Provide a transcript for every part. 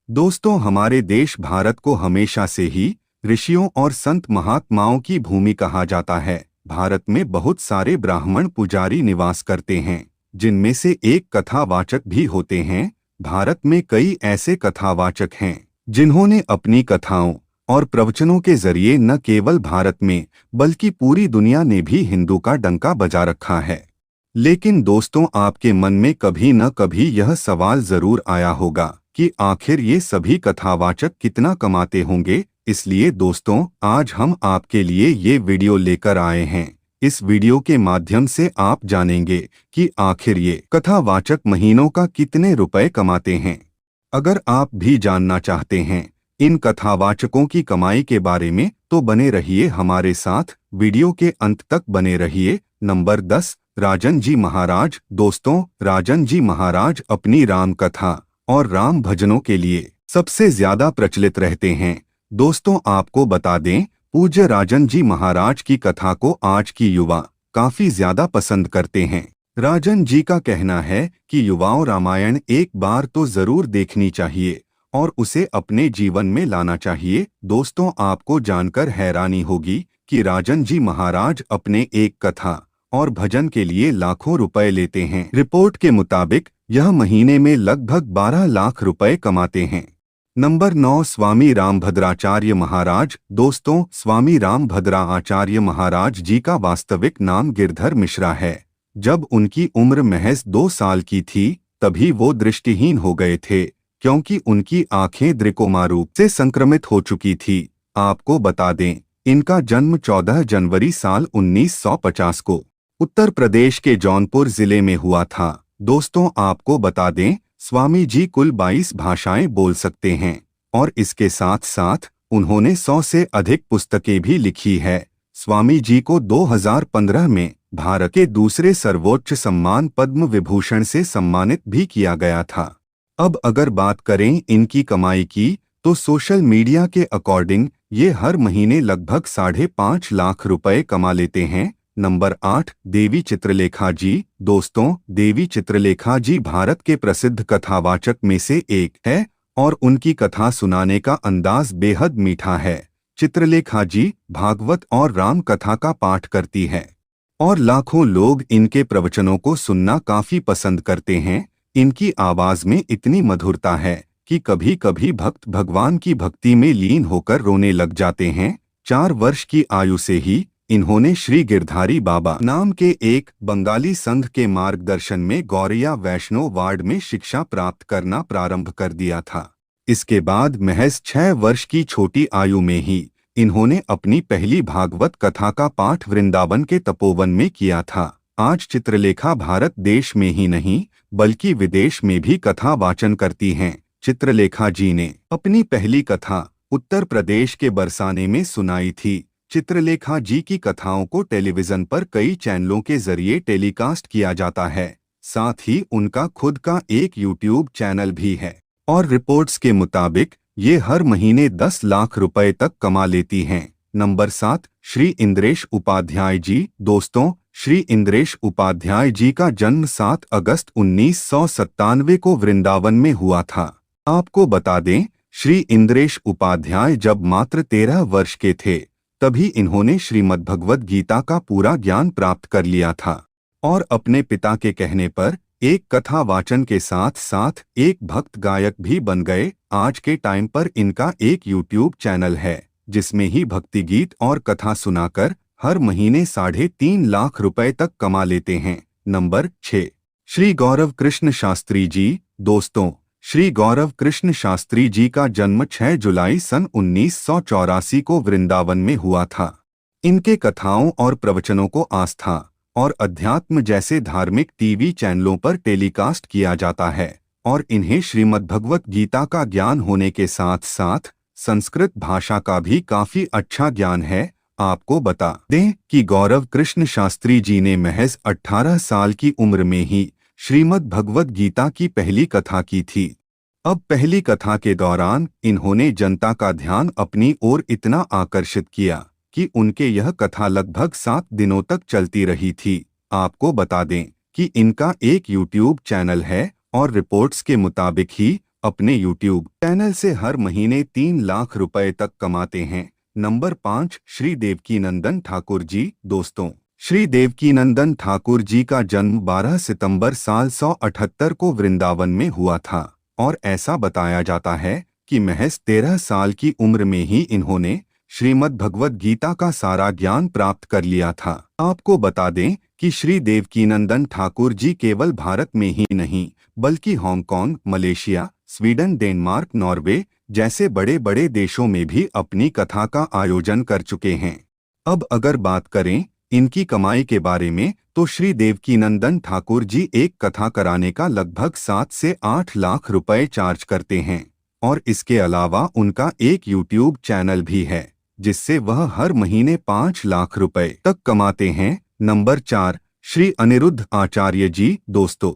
दोस्तों, हमारे देश भारत को हमेशा से ही ऋषियों और संत महात्माओं की भूमि कहा जाता है। भारत में बहुत सारे ब्राह्मण पुजारी निवास करते हैं, जिनमें से एक कथावाचक भी होते हैं। भारत में कई ऐसे कथावाचक हैं जिन्होंने अपनी कथाओं और प्रवचनों के जरिए न केवल भारत में बल्कि पूरी दुनिया ने भी हिंदू का डंका बजा रखा है। लेकिन दोस्तों, आपके मन में कभी न कभी यह सवाल जरूर आया होगा कि आखिर ये सभी कथावाचक कितना कमाते होंगे। इसलिए दोस्तों, आज हम आपके लिए ये वीडियो लेकर आए हैं। इस वीडियो के माध्यम से आप जानेंगे कि आखिर ये कथावाचक महीनों का कितने रुपए कमाते हैं। अगर आप भी जानना चाहते हैं इन कथावाचकों की कमाई के बारे में, तो बने रहिए हमारे साथ, वीडियो के अंत तक बने रहिए। नंबर 10, राजन जी महाराज। दोस्तों, राजन जी महाराज अपनी राम कथा और राम भजनों के लिए सबसे ज्यादा प्रचलित रहते हैं। दोस्तों, आपको बता दें, पूज्य राजन जी महाराज की कथा को आज की युवा काफी ज्यादा पसंद करते हैं। राजन जी का कहना है कि युवाओं रामायण एक बार तो जरूर देखनी चाहिए और उसे अपने जीवन में लाना चाहिए। दोस्तों, आपको जानकर हैरानी होगी कि राजन जी महाराज अपने एक कथा और भजन के लिए लाखों रुपए लेते हैं। रिपोर्ट के मुताबिक यह महीने में लगभग 12 लाख रुपए कमाते हैं। नंबर 9, स्वामी रामभद्राचार्य महाराज। दोस्तों, स्वामी रामभद्राचार्य महाराज जी का वास्तविक नाम गिरधर मिश्रा है। जब उनकी उम्र महज 2 साल की थी, तभी वो दृष्टिहीन हो गए थे, क्योंकि उनकी आंखें द्रिकोमा रूप से संक्रमित हो चुकी थी। आपको बता दें, इनका जन्म 14 जनवरी साल 1950 को उत्तर प्रदेश के जौनपुर जिले में हुआ था। दोस्तों, आपको बता दें, स्वामी जी कुल 22 भाषाएं बोल सकते हैं और इसके साथ साथ उन्होंने 100 से अधिक पुस्तकें भी लिखी है। स्वामी जी को 2015 में भारत के दूसरे सर्वोच्च सम्मान पद्म विभूषण से सम्मानित भी किया गया था। अब अगर बात करें इनकी कमाई की, तो सोशल मीडिया के अकॉर्डिंग ये हर महीने लगभग 5.5 लाख रुपए कमा लेते हैं। नंबर 8, देवी चित्रलेखा जी। दोस्तों, देवी चित्रलेखा जी भारत के प्रसिद्ध कथावाचक में से एक है और उनकी कथा सुनाने का अंदाज बेहद मीठा है। चित्रलेखा जी भागवत और राम कथा का पाठ करती है और लाखों लोग इनके प्रवचनों को सुनना काफी पसंद करते हैं। इनकी आवाज में इतनी मधुरता है कि कभी कभी भक्त भगवान की भक्ति में लीन होकर रोने लग जाते हैं। 4 वर्ष की आयु से ही इन्होंने श्री गिरधारी बाबा नाम के एक बंगाली संघ के मार्गदर्शन में गौरिया वैष्णो वार्ड में शिक्षा प्राप्त करना प्रारंभ कर दिया था। इसके बाद महज 6 वर्ष की छोटी आयु में ही इन्होंने अपनी पहली भागवत कथा का पाठ वृंदावन के तपोवन में किया था। आज चित्रलेखा भारत देश में ही नहीं बल्कि विदेश में भी कथा वाचन करती हैं। चित्रलेखा जी ने अपनी पहली कथा उत्तर प्रदेश के बरसाने में सुनाई थी। चित्रलेखा जी की कथाओं को टेलीविजन पर कई चैनलों के जरिए टेलीकास्ट किया जाता है। साथ ही उनका खुद का एक यूट्यूब चैनल भी है और रिपोर्ट्स के मुताबिक ये हर महीने 10 लाख रुपए तक कमा लेती हैं। नंबर 7, श्री इंद्रेश उपाध्याय जी। दोस्तों, श्री इंद्रेश उपाध्याय जी का जन्म 7 अगस्त 1997 को वृंदावन में हुआ था। आपको बता दें, श्री इंद्रेश उपाध्याय जब मात्र 13 वर्ष के थे, तभी इन्होंने श्रीमद्भगवद गीता का पूरा ज्ञान प्राप्त कर लिया था और अपने पिता के कहने पर एक कथा वाचन के साथ साथ एक भक्त गायक भी बन गए। आज के टाइम पर इनका एक यूट्यूब चैनल है, जिसमें ही भक्ति गीत और कथा सुनाकर हर महीने 3.5 लाख रुपए तक कमा लेते हैं। नंबर 6, श्री गौरव कृष्ण शास्त्री जी। दोस्तों, श्री गौरव कृष्ण शास्त्री जी का जन्म 6 जुलाई सन 1984 को वृंदावन में हुआ था। इनके कथाओं और प्रवचनों को आस्था और अध्यात्म जैसे धार्मिक टीवी चैनलों पर टेलीकास्ट किया जाता है और इन्हें श्रीमद्भगवत गीता का ज्ञान होने के साथ साथ संस्कृत भाषा का भी काफी अच्छा ज्ञान है। आपको बता दें कि गौरव कृष्ण शास्त्री जी ने महज 18 साल की उम्र में ही श्रीमद्भगवत गीता की पहली कथा की थी। अब पहली कथा के दौरान इन्होंने जनता का ध्यान अपनी ओर इतना आकर्षित किया कि उनके यह कथा लगभग 7 दिनों तक चलती रही थी। आपको बता दें कि इनका एक यूट्यूब चैनल है और रिपोर्ट्स के मुताबिक ही अपने YouTube चैनल से हर महीने 3 लाख रुपए तक कमाते हैं। नंबर 5, श्री देवकीनंदन ठाकुर जी। दोस्तों, श्री देवकीनंदन ठाकुर जी का जन्म 12 सितंबर साल 178 को वृंदावन में हुआ था और ऐसा बताया जाता है कि महज 13 साल की उम्र में ही इन्होंने श्रीमद् भगवद गीता का सारा ज्ञान प्राप्त कर लिया था। आपको बता दें कि श्री देवकीनंदन ठाकुर जी केवल भारत में ही नहीं बल्कि Hong Kong, Malaysia, Sweden, Denmark, Norway जैसे बड़े बड़े देशों में भी अपनी कथा का आयोजन कर चुके हैं। अब अगर बात करें इनकी कमाई के बारे में तो श्री देवकीनंदन ठाकुर जी एक कथा कराने का लगभग 7 से 8 लाख रुपए चार्ज करते हैं और इसके अलावा उनका एक YouTube चैनल भी है जिससे वह हर महीने 5 लाख रुपए तक कमाते हैं। नंबर 4, श्री अनिरुद्ध आचार्य जी। दोस्तों,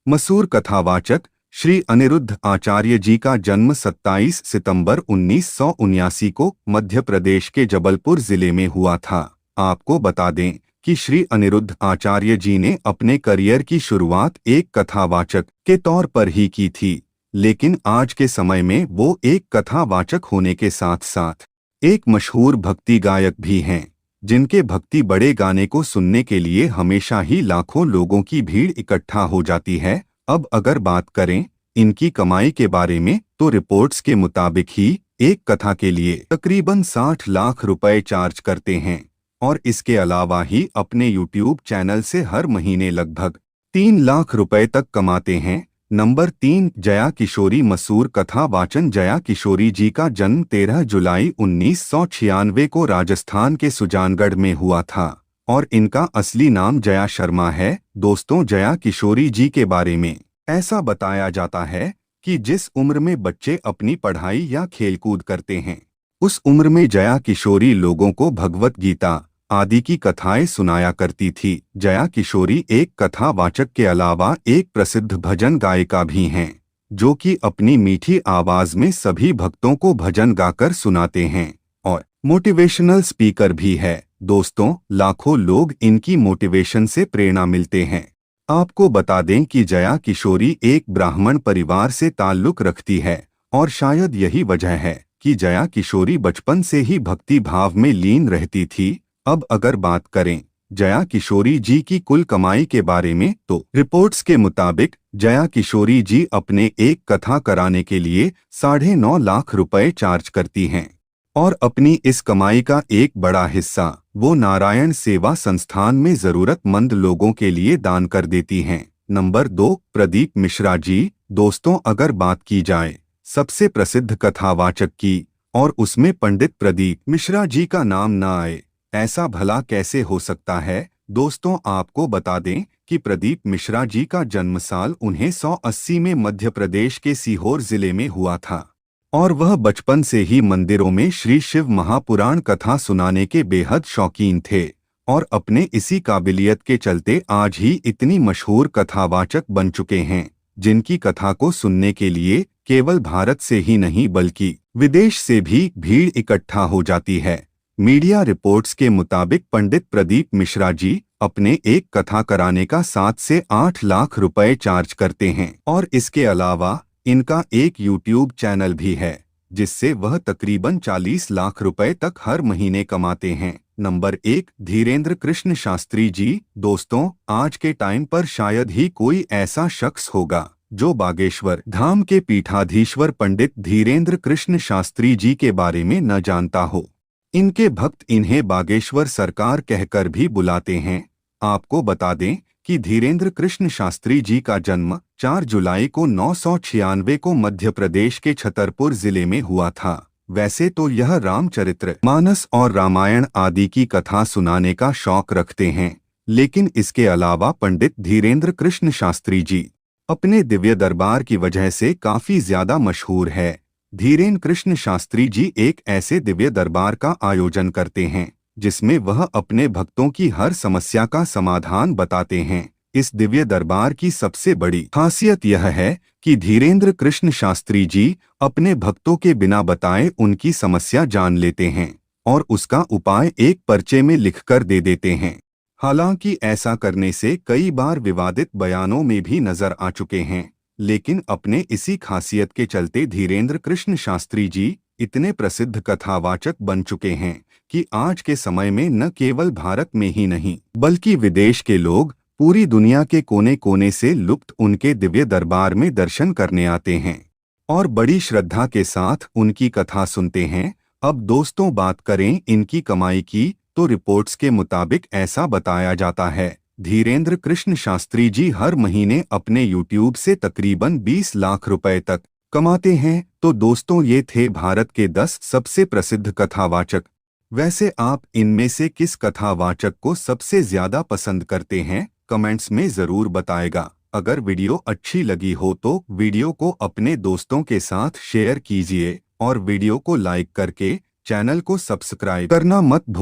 मशहूर कथावाचक श्री अनिरुद्ध आचार्य जी का जन्म 27 सितंबर 1979 को मध्य प्रदेश के जबलपुर जिले में हुआ था। आपको बता दें कि श्री अनिरुद्ध आचार्य जी ने अपने करियर की शुरुआत एक कथावाचक के तौर पर ही की थी, लेकिन आज के समय में वो एक कथावाचक होने के साथ साथ एक मशहूर भक्ति गायक भी हैं, जिनके भक्ति बड़े गाने को सुनने के लिए हमेशा ही लाखों लोगों की भीड़ इकट्ठा हो जाती है। अब अगर बात करें इनकी कमाई के बारे में तो रिपोर्ट्स के मुताबिक ही एक कथा के लिए तकरीबन 60 लाख रुपए चार्ज करते हैं और इसके अलावा ही अपने YouTube चैनल से हर महीने लगभग 3 लाख रुपए तक कमाते हैं। नंबर 3, जया किशोरी। मशहूर कथा वाचन जया किशोरी जी का जन्म 13 जुलाई 1996 को राजस्थान के सुजानगढ़ में हुआ था और इनका असली नाम जया शर्मा है। दोस्तों, जया किशोरी जी के बारे में ऐसा बताया जाता है कि जिस उम्र में बच्चे अपनी पढ़ाई या खेलकूद करते हैं उस उम्र में जया किशोरी लोगों को भगवत गीता आदि की कथाएं सुनाया करती थी। जया किशोरी एक कथावाचक के अलावा एक प्रसिद्ध भजन गायिका भी हैं, जो कि अपनी मीठी आवाज में सभी भक्तों को भजन गाकर सुनाते हैं और मोटिवेशनल स्पीकर भी है। दोस्तों, लाखों लोग इनकी मोटिवेशन से प्रेरणा मिलते हैं। आपको बता दें कि जया किशोरी एक ब्राह्मण परिवार से ताल्लुक रखती है और शायद यही वजह है कि जया किशोरी बचपन से ही भक्ति भाव में लीन रहती थी। अब अगर बात करें जया किशोरी जी की कुल कमाई के बारे में तो रिपोर्ट्स के मुताबिक जया किशोरी जी अपने एक कथा कराने के लिए 9.5 लाख रुपए चार्ज करती हैं और अपनी इस कमाई का एक बड़ा हिस्सा वो नारायण सेवा संस्थान में जरूरतमंद लोगों के लिए दान कर देती हैं। नंबर 2, प्रदीप मिश्रा जी। दोस्तों, अगर बात की जाए सबसे प्रसिद्ध कथावाचक की और उसमें पंडित प्रदीप मिश्रा जी का नाम न आए, ऐसा भला कैसे हो सकता है। दोस्तों, आपको बता दें कि प्रदीप मिश्रा जी का जन्म साल 1980 में मध्य प्रदेश के सीहोर जिले में हुआ था और वह बचपन से ही मंदिरों में श्री शिव महापुराण कथा सुनाने के बेहद शौकीन थे और अपने इसी काबिलियत के चलते आज ही इतनी मशहूर कथावाचक बन चुके हैं, जिनकी कथा को सुनने के लिए केवल भारत से ही नहीं बल्कि विदेश से भी भीड़ इकट्ठा हो जाती है। मीडिया रिपोर्ट्स के मुताबिक पंडित प्रदीप मिश्रा जी अपने एक कथा कराने का 7 से 8 लाख रुपए चार्ज करते हैं और इसके अलावा इनका एक YouTube चैनल भी है जिससे वह तकरीबन 40 लाख रुपए तक हर महीने कमाते हैं। नंबर 1, धीरेन्द्र कृष्ण शास्त्री जी। दोस्तों, आज के टाइम पर शायद ही कोई ऐसा शख्स होगा जो बागेश्वर धाम के पीठाधीश्वर पंडित धीरेन्द्र कृष्ण शास्त्री जी के बारे में न जानता हो। इनके भक्त इन्हें बागेश्वर सरकार कहकर भी बुलाते हैं। आपको बता दें कि धीरेन्द्र कृष्ण शास्त्री जी का जन्म 4 जुलाई को 996 को मध्य प्रदेश के छतरपुर जिले में हुआ था। वैसे तो यह रामचरित्र मानस और रामायण आदि की कथा सुनाने का शौक रखते हैं, लेकिन इसके अलावा पंडित धीरेन्द्र कृष्ण शास्त्री जी अपने दिव्य दरबार की वजह से काफी ज्यादा मशहूर है। धीरेन्द्र कृष्ण शास्त्री जी एक ऐसे दिव्य दरबार का आयोजन करते हैं जिसमें वह अपने भक्तों की हर समस्या का समाधान बताते हैं। इस दिव्य दरबार की सबसे बड़ी खासियत यह है कि धीरेन्द्र कृष्ण शास्त्री जी अपने भक्तों के बिना बताए उनकी समस्या जान लेते हैं और उसका उपाय एक पर्चे में लिखकर दे देते हैं। हालांकि ऐसा करने से कई बार विवादित बयानों में भी नजर आ चुके हैं, लेकिन अपने इसी खासियत के चलते धीरेन्द्र कृष्ण शास्त्री जी इतने प्रसिद्ध कथावाचक बन चुके हैं कि आज के समय में न केवल भारत में ही नहीं बल्कि विदेश के लोग पूरी दुनिया के कोने कोने से लुप्त उनके दिव्य दरबार में दर्शन करने आते हैं और बड़ी श्रद्धा के साथ उनकी कथा सुनते हैं। अब दोस्तों, बात करें इनकी कमाई की तो रिपोर्ट्स के मुताबिक ऐसा बताया जाता है धीरेन्द्र कृष्ण शास्त्री जी हर महीने अपने YouTube से तकरीबन 20 लाख रुपए तक कमाते हैं। तो दोस्तों, ये थे भारत के 10 सबसे प्रसिद्ध कथावाचक। वैसे आप इनमें से किस कथावाचक को सबसे ज्यादा पसंद करते हैं? कमेंट्स में जरूर बताएगा। अगर वीडियो अच्छी लगी हो तो वीडियो को अपने दोस्तों के साथ शेयर कीजिए और वीडियो को लाइक करके चैनल को सब्सक्राइब करना मत भूलिए।